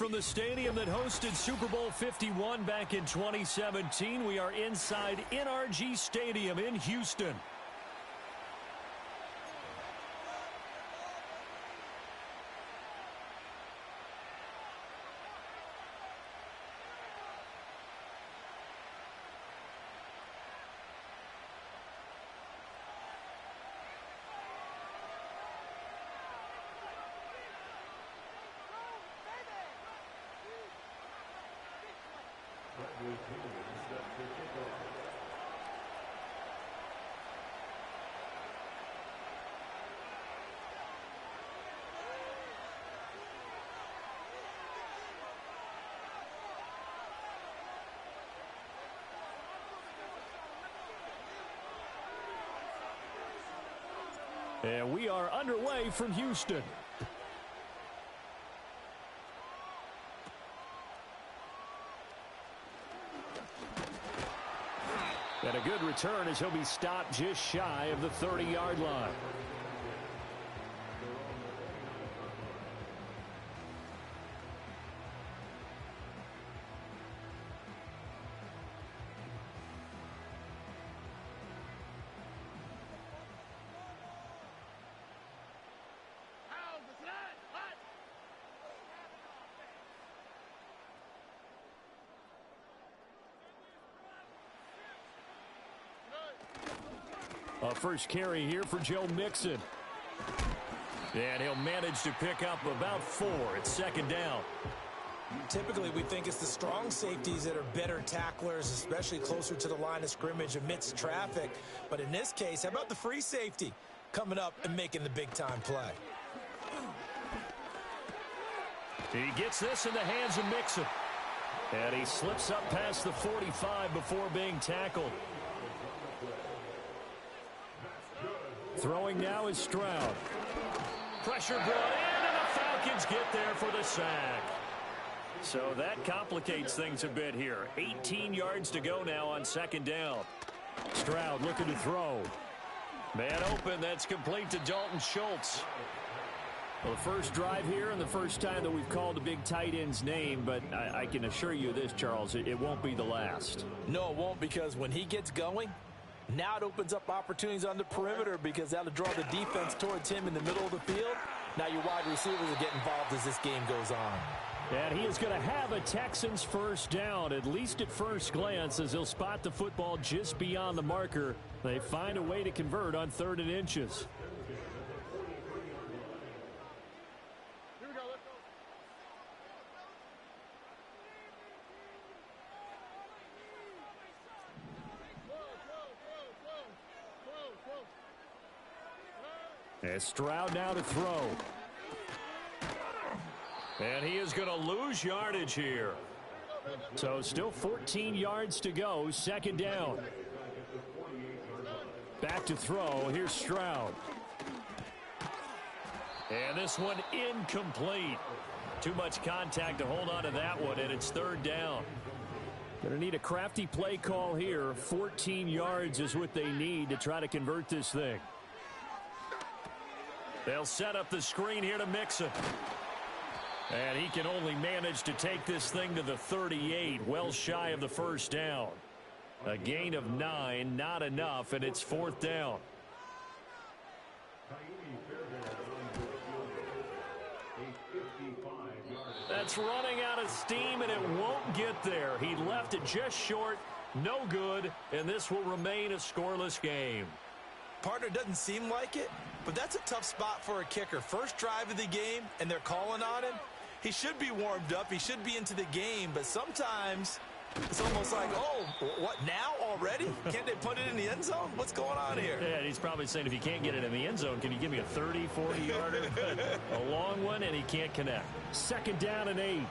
from the stadium that hosted Super Bowl 51 back in 2017. We are inside NRG Stadium in Houston. And we are underway from Houston. And a good return as he'll be stopped just shy of the 30-yard line. First carry here for Joe Mixon. And he'll manage to pick up about 4. It's second down. Typically, we think it's the strong safeties that are better tacklers, especially closer to the line of scrimmage amidst traffic. But in this case, how about the free safety coming up and making the big-time play? He gets this in the hands of Mixon. And he slips up past the 45 before being tackled. Throwing now is Stroud. Pressure brought in, and the Falcons get there for the sack. So that complicates things a bit here. 18 yards to go now on second down. Stroud looking to throw. Man open, that's complete to Dalton Schultz. Well, the first drive here and the first time that we've called a big tight end's name, but I can assure you this, Charles, it won't be the last. No, it won't, because when he gets going, now it opens up opportunities on the perimeter because that'll draw the defense towards him in the middle of the field. Now your wide receivers will get involved as this game goes on. And he is going to have a Texans first down, at least at first glance, as he'll spot the football just beyond the marker. They find a way to convert on 3rd and inches. As Stroud now to throw. And he is going to lose yardage here. So still 14 yards to go, second down. Back to throw. Here's Stroud. And this one incomplete. Too much contact to hold on to that one, and it's 3rd down. Going to need a crafty play call here. 14 yards is what they need to try to convert this thing. They'll set up the screen here to Mixon. And he can only manage to take this thing to the 38, well shy of the first down. A gain of 9, not enough, and it's 4th down. That's running out of steam, and it won't get there. He left it just short, no good, and this will remain a scoreless game. Partner, doesn't seem like it, but that's a tough spot for a kicker. First drive of the game, and they're calling on him. He should be warmed up. He should be into the game, but sometimes it's almost like, oh, what, now already? Can't they put it in the end zone? What's going on here? Yeah, he's probably saying, if you can't get it in the end zone, can you give me a 30, 40-yarder? A long one, and he can't connect. Second down and 8.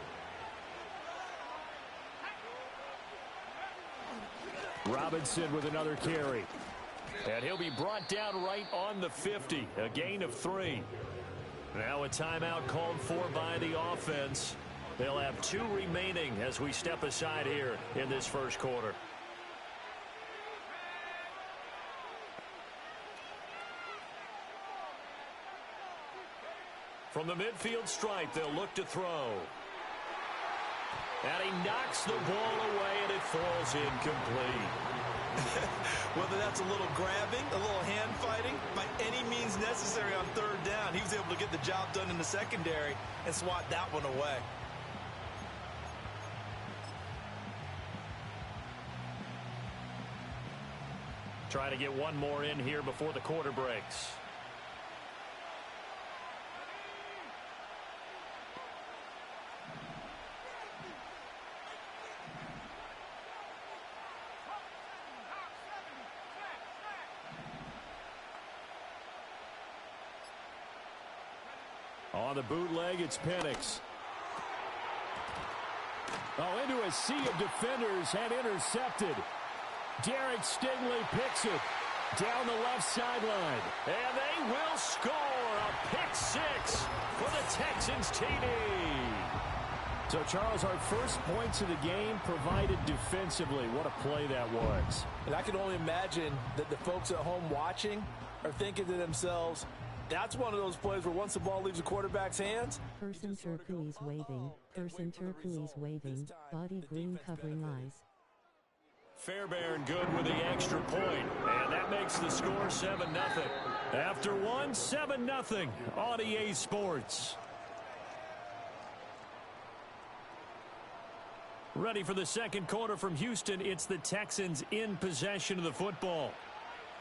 Robinson with another carry. And he'll be brought down right on the 50. A gain of 3. Now a timeout called for by the offense. They'll have 2 remaining as we step aside here in this first quarter. From the midfield stripe, they'll look to throw. And he knocks the ball away, and it falls incomplete. Whether that's a little grabbing, a little hand fighting, by any means necessary on third down, he was able to get the job done in the secondary and swat that one away. Try to get one more in here before the quarter breaks. On the bootleg, it's Penix. Oh, into a sea of defenders and intercepted. Derek Stingley picks it down the left sideline. And they will score a pick six for the Texans TD. So, Charles, our first points of the game provided defensively. What a play that was. And I can only imagine that the folks at home watching are thinking to themselves, that's one of those plays where once the ball leaves the quarterback's hands. Person turquoise waving. Person turquoise waving. Body green covering eyes. Fairbairn good with the extra point. And that makes the score 7-0. After one, 7-0 on EA Sports. Ready for the second quarter from Houston. It's the Texans in possession of the football,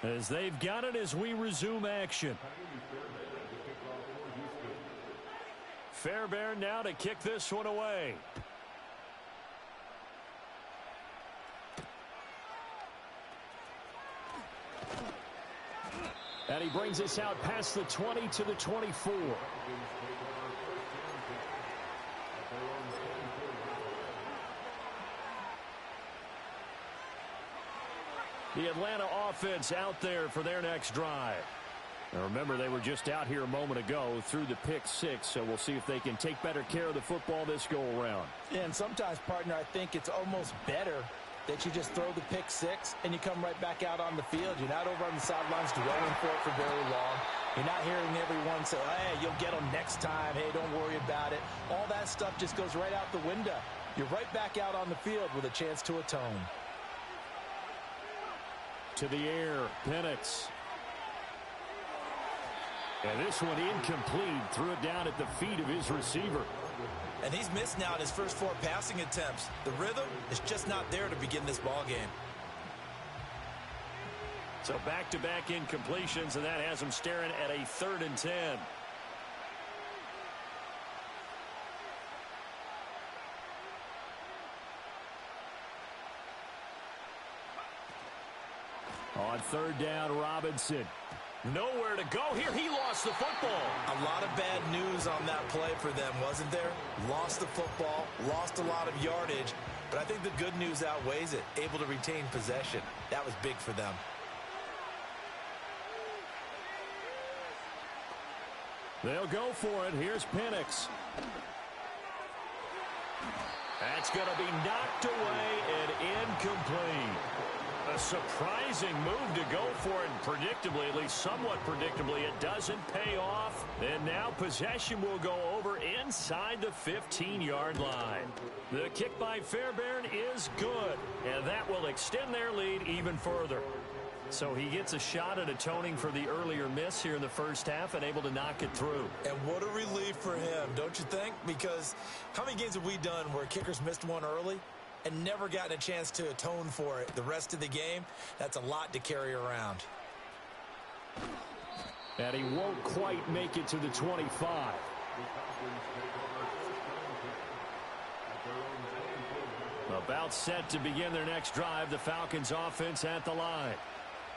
as they've got it as we resume action. Fairbairn now to kick this one away. And he brings us out past the 20 to the 24. The Atlanta offense out there for their next drive. Now remember, they were just out here a moment ago through the pick six, so we'll see if they can take better care of the football this go-around. Yeah, and sometimes, partner, I think it's almost better that you just throw the pick six and you come right back out on the field. You're not over on the sidelines dwelling for it for very long. You're not hearing everyone say, hey, you'll get them next time. Hey, don't worry about it. All that stuff just goes right out the window. You're right back out on the field with a chance to atone. To the air, Penix. And this one incomplete. Threw it down at the feet of his receiver. And he's missed now in his first 4 passing attempts. The rhythm is just not there to begin this ball game. So back-to-back incompletions, and that has him staring at a 3rd and 10. On 3rd down, Robinson. Nowhere to go here. He lost the football. A lot of bad news on that play for them, wasn't there? Lost the football, lost a lot of yardage, but I think the good news outweighs it. Able to retain possession. That was big for them. They'll go for it. Here's Penix. That's going to be knocked away and incomplete. A surprising move to go for it, and predictably, at least somewhat predictably, it doesn't pay off. And now possession will go over inside the 15-yard line. The kick by Fairbairn is good, and that will extend their lead even further. So he gets a shot at atoning for the earlier miss here in the first half and able to knock it through. And what a relief for him, don't you think? Because how many games have we done where kickers missed one early and never gotten a chance to atone for it the rest of the game? That's a lot to carry around. And he won't quite make it to the 25. About set to begin their next drive, the Falcons offense at the line.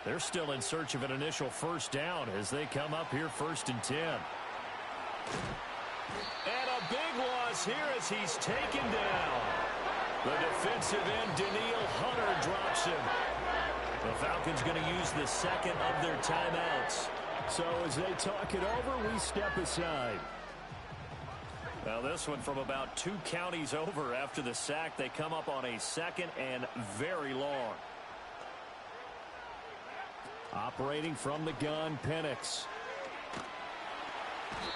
They're still in search of an initial first down as they come up here 1st and 10. And a big loss here as he's taken down. The defensive end, Daniil Hunter, drops him. The Falcons going to use the second of their timeouts. So as they talk it over, we step aside. Well, this one from about 2 counties over after the sack. They come up on a 2nd and very long. Operating from the gun, Penix.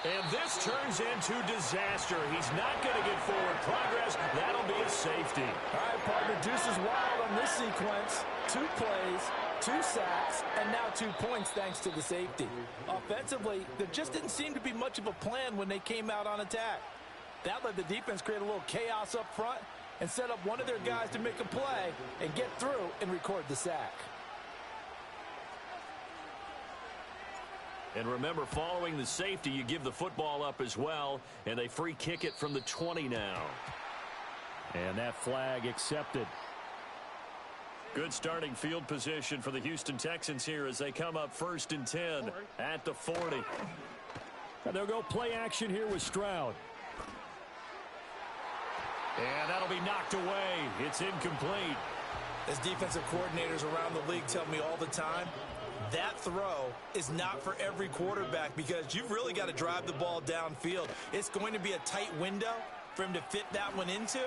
And this turns into disaster. He's not going to get forward progress. That'll be a safety. All right, partner, deuce is wild on this sequence. 2 plays, 2 sacks, and now 2 points thanks to the safety. Offensively, there just didn't seem to be much of a plan when they came out on attack. That let the defense create a little chaos up front and set up one of their guys to make a play and get through and record the sack. And remember, following the safety, you give the football up as well, and they free kick it from the 20 now. And that flag accepted. Good starting field position for the Houston Texans here as they come up 1st and 10 at the 40. And they'll go play action here with Stroud. And that'll be knocked away. It's incomplete. As defensive coordinators around the league tell me all the time, that throw is not for every quarterback because you've really got to drive the ball downfield. It's going to be a tight window for him to fit that one into.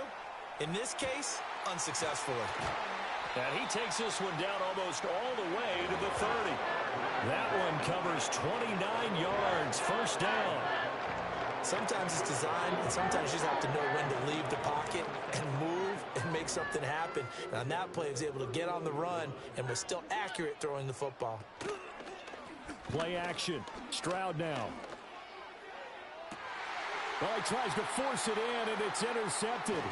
In this case, unsuccessfully. And he takes this one down almost all the way to the 30. That one covers 29 yards, 1st down. Sometimes it's designed, and sometimes you just have to know when to leave the pocket and move and make something happen. And on that play, he was able to get on the run and was still accurate throwing the football. Play action. Stroud now. Well, he tries to force it in, and it's intercepted.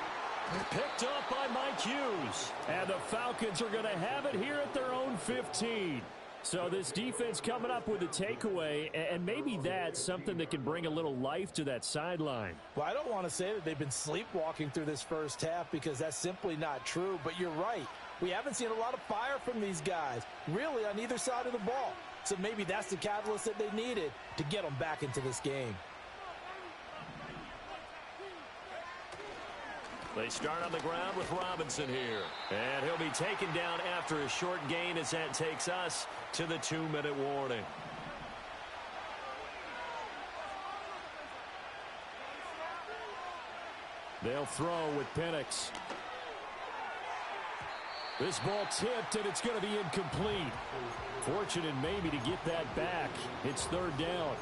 Picked up by Mike Hughes. And the Falcons are going to have it here at their own 15. So this defense coming up with a takeaway, and maybe that's something that can bring a little life to that sideline. Well, I don't want to say that they've been sleepwalking through this first half because that's simply not true, but you're right. We haven't seen a lot of fire from these guys, really on either side of the ball. So maybe that's the catalyst that they needed to get them back into this game. They start on the ground with Robinson here. And he'll be taken down after a short gain as that takes us to the 2-minute warning. They'll throw with Penix. This ball tipped, and it's going to be incomplete. Fortunate maybe to get that back. It's 3rd down.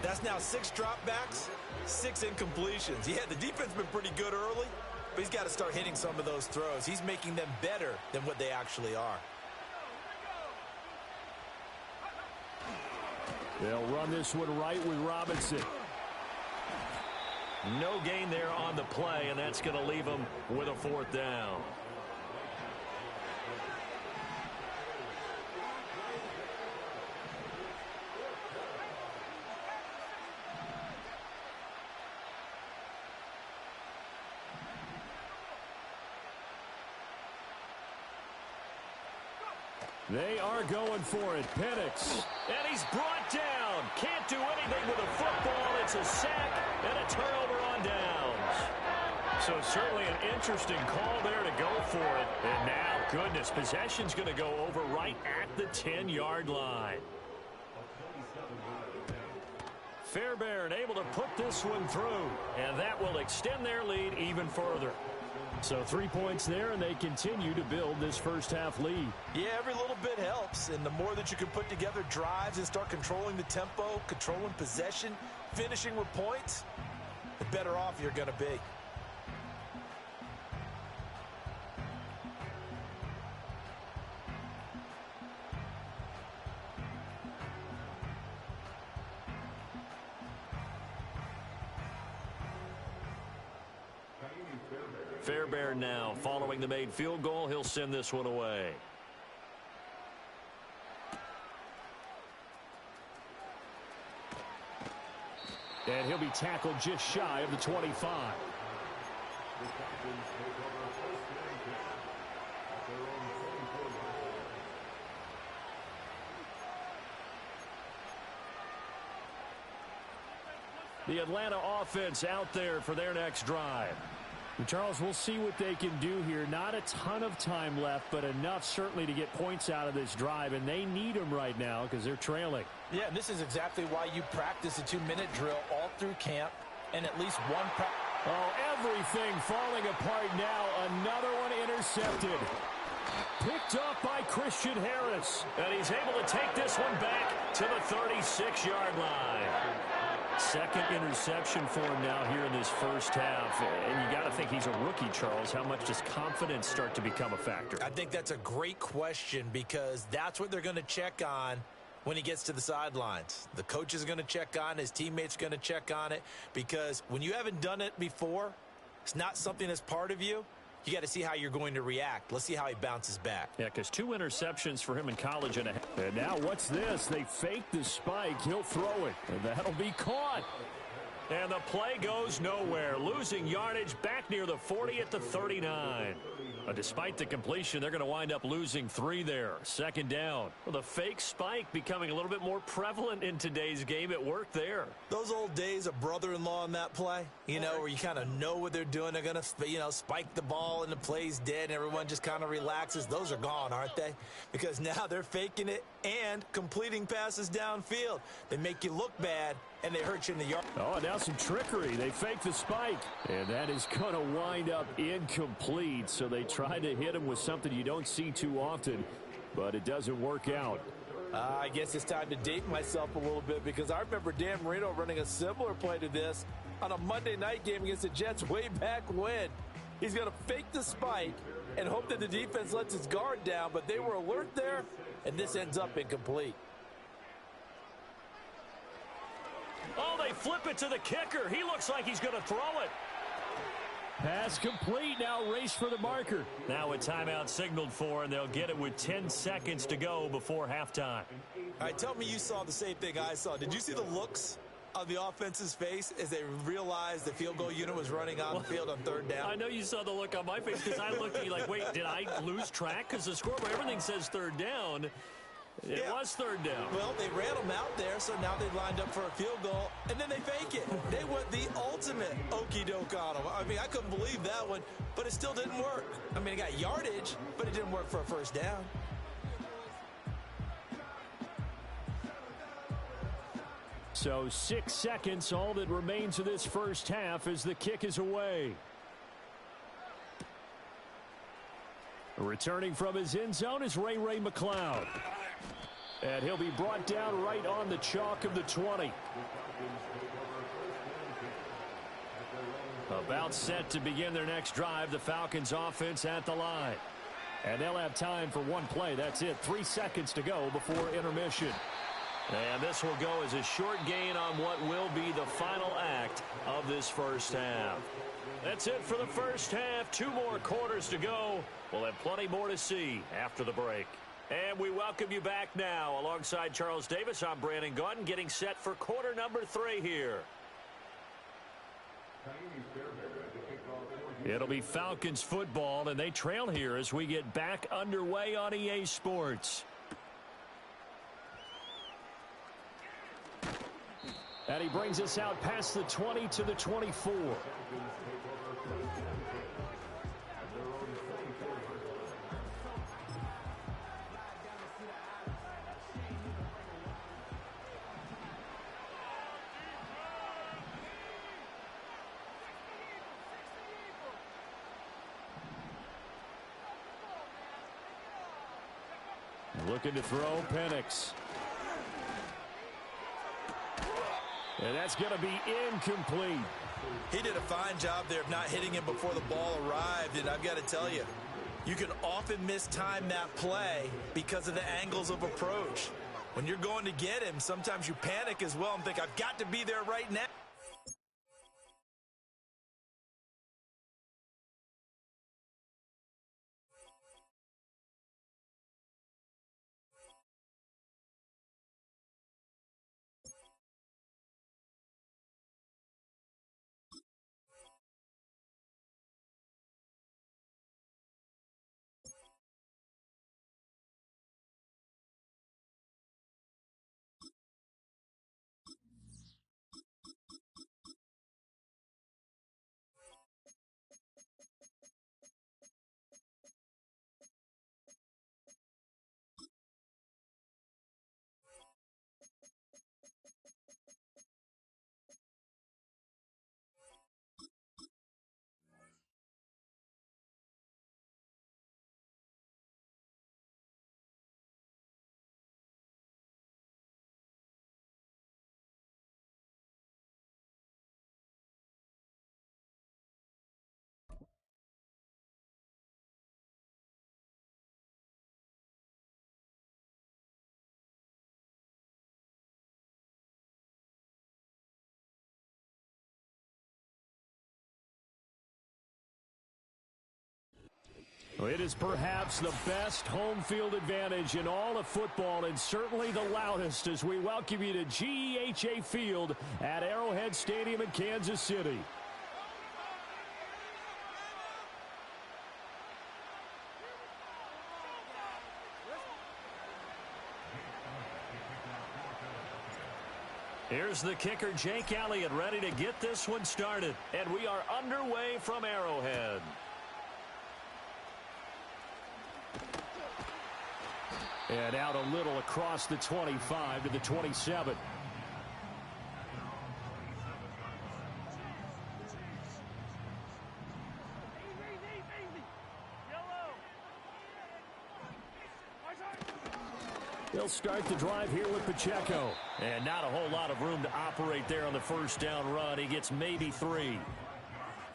That's now 6 dropbacks, 6 incompletions. Yeah, the defense has been pretty good early, but he's got to start hitting some of those throws. He's making them better than what they actually are. They'll run this one right with Robinson. No gain there on the play, and that's going to leave them with a 4th down. They are going for it. Penix. And he's brought down. Can't do anything with a football. It's a sack and a turnover on downs. So certainly an interesting call there to go for it. And now, goodness, possession's going to go over right at the 10-yard line. Fairbairn able to put this one through. And that will extend their lead even further. So 3 points there, and they continue to build this first half lead. Yeah, every little bit helps, and the more that you can put together drives and start controlling the tempo, controlling possession, finishing with points, the better off you're going to be. Fairbairn now following the made field goal. He'll send this one away. And he'll be tackled just shy of the 25. The Atlanta offense out there for their next drive. And Charles, we'll see what they can do here. Not a ton of time left, but enough certainly to get points out of this drive, and they need them right now because they're trailing. Yeah, and this is exactly why you practice a 2-minute drill all through camp and at least one practice. Oh, everything falling apart now. Another one intercepted. Picked up by Christian Harris. And he's able to take this one back to the 36-yard line. second interception for him now here in this first half. And you got to think he's a rookie, Charles. How much does confidence start to become a factor? I think that's a great question because that's what they're going to check on when he gets to the sidelines. The coach is going to check on it. His teammates are going to check on it because when you haven't done it before, it's not something that's part of you. You got to see how you're going to react. Let's see how he bounces back. Yeah, because 2 interceptions for him in college. And now what's this? They fake the spike. He'll throw it. And that'll be caught. And the play goes nowhere. Losing yardage back near the 40 at the 39. Despite the completion, they're going to wind up losing 3 there. Second down. Well, the fake spike becoming a little bit more prevalent in today's game. It worked there. Those old days of brother-in-law in that play, where you kind of know what they're doing. They're going to, spike the ball and the play's dead and everyone just kind of relaxes. Those are gone, aren't they? Because now they're faking it and completing passes downfield. They make you look bad and they hurt you in the yard. Oh, now some trickery. They fake the spike. And that is going to wind up incomplete. So they try to hit him with something you don't see too often, but it doesn't work out. I guess it's time to date myself a little bit because I remember Dan Marino running a similar play to this on a Monday night game against the Jets way back when. He's going to fake the spike and hope that the defense lets his guard down, but they were alert there, and this ends up incomplete. Oh, they flip it to the kicker. He looks like he's going to throw it. Pass complete. Now race for the marker. Now a timeout signaled for, and they'll get it with 10 seconds to go before halftime. All right, tell me you saw the same thing I saw. Did you see the looks on the offense's face as they realized the field goal unit was running on the field on third down? I know you saw the look on my face because I looked at you like, wait, did I lose track? Because the scoreboard, everything says third down. It was third down. Well, they ran them out there, so now they lined up for a field goal, and then they fake it. They went the ultimate okey-doke on them. I mean, I couldn't believe that one, but it still didn't work. I mean, it got yardage, but it didn't work for a first down. So 6 seconds, all that remains of this first half as the kick is away. Returning from his end zone is Ray McCloud. And he'll be brought down right on the chalk of the 20. About set to begin their next drive, the Falcons offense at the line. And they'll have time for one play. That's it. 3 seconds to go before intermission. And this will go as a short gain on what will be the final act of this first half. That's it for the first half. 2 more quarters to go. We'll have plenty more to see after the break. And we welcome you back now. Alongside Charles Davis, I'm Brandon Gaudin, getting set for quarter number 3 here. It'll be Falcons football, and they trail here as we get back underway on EA Sports. And he brings us out past the 20 to the 24. Looking to throw, Penix. And that's going to be incomplete. He did a fine job there of not hitting him before the ball arrived, and I've got to tell you, you can often mistime that play because of the angles of approach. When you're going to get him, sometimes you panic as well and think, I've got to be there right now. It is perhaps the best home field advantage in all of football, and certainly the loudest, as we welcome you to GEHA Field at Arrowhead Stadium in Kansas City. Here's the kicker, Jake Elliott, ready to get this one started. And we are underway from Arrowhead. And out a little across the 25 to the 27. They'll start the drive here with Pacheco. And not a whole lot of room to operate there on the first down run. He gets maybe 3.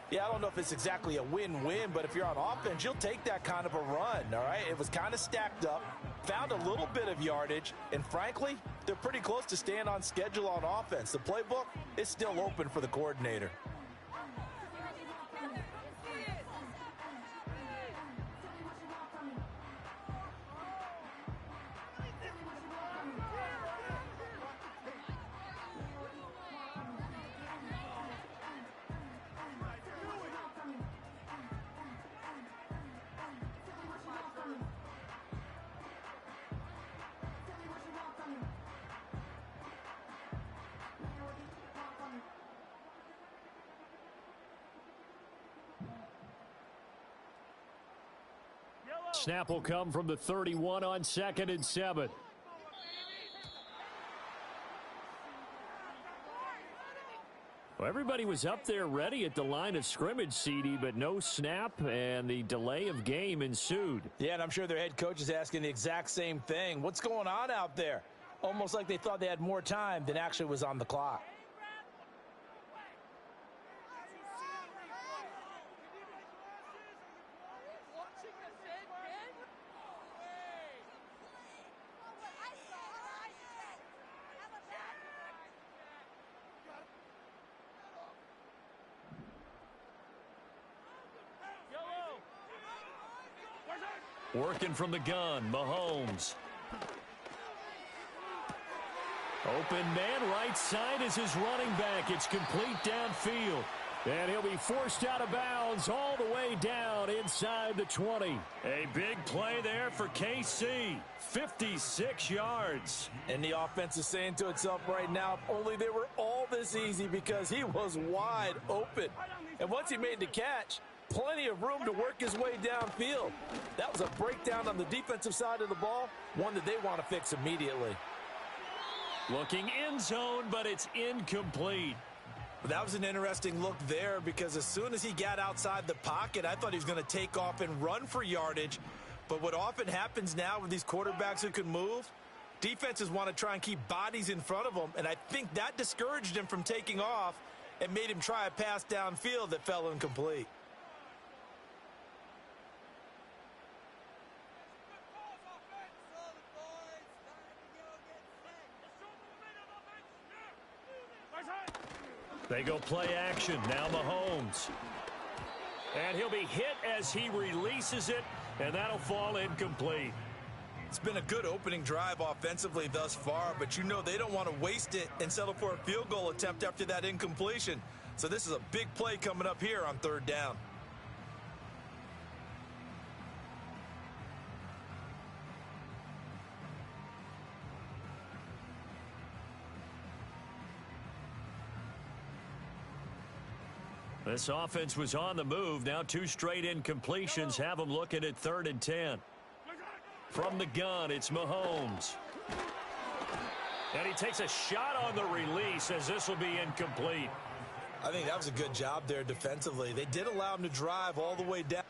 Yeah, I don't know if it's exactly a win-win, but if you're on offense, you'll take that kind of a run, all right? It was kind of stacked up, found a little bit of yardage, and frankly, they're pretty close to staying on schedule on offense. The playbook is still open for the coordinator. Snap will come from the 31 on 2nd and 7. Well, everybody was up there ready at the line of scrimmage, CD, but no snap, and the delay of game ensued. Yeah, and I'm sure their head coach is asking the exact same thing. What's going on out there? Almost like they thought they had more time than actually was on the clock. Working from the gun, Mahomes. Open man, right side is his running back. It's complete downfield. And he'll be forced out of bounds all the way down inside the 20. A big play there for KC. 56 yards. And the offense is saying to itself right now, if only they were all this easy, because he was wide open. And once he made the catch, plenty of room to work his way downfield. That was a breakdown on the defensive side of the ball, one that they want to fix immediately. Looking end zone, but it's incomplete. That was an interesting look there, because as soon as he got outside the pocket, I thought he was going to take off and run for yardage. But what often happens now with these quarterbacks who can move, defenses want to try and keep bodies in front of them, and I think that discouraged him from taking off and made him try a pass downfield that fell incomplete. They go play action. Now Mahomes. And he'll be hit as he releases it, and that'll fall incomplete. It's been a good opening drive offensively thus far, but you know they don't want to waste it and settle for a field goal attempt after that incompletion. So this is a big play coming up here on 3rd down. This offense was on the move. Now 2 straight incompletions have them looking at 3rd and 10. From the gun, it's Mahomes. And he takes a shot on the release, as this will be incomplete. I think that was a good job there defensively. They did allow him to drive all the way down.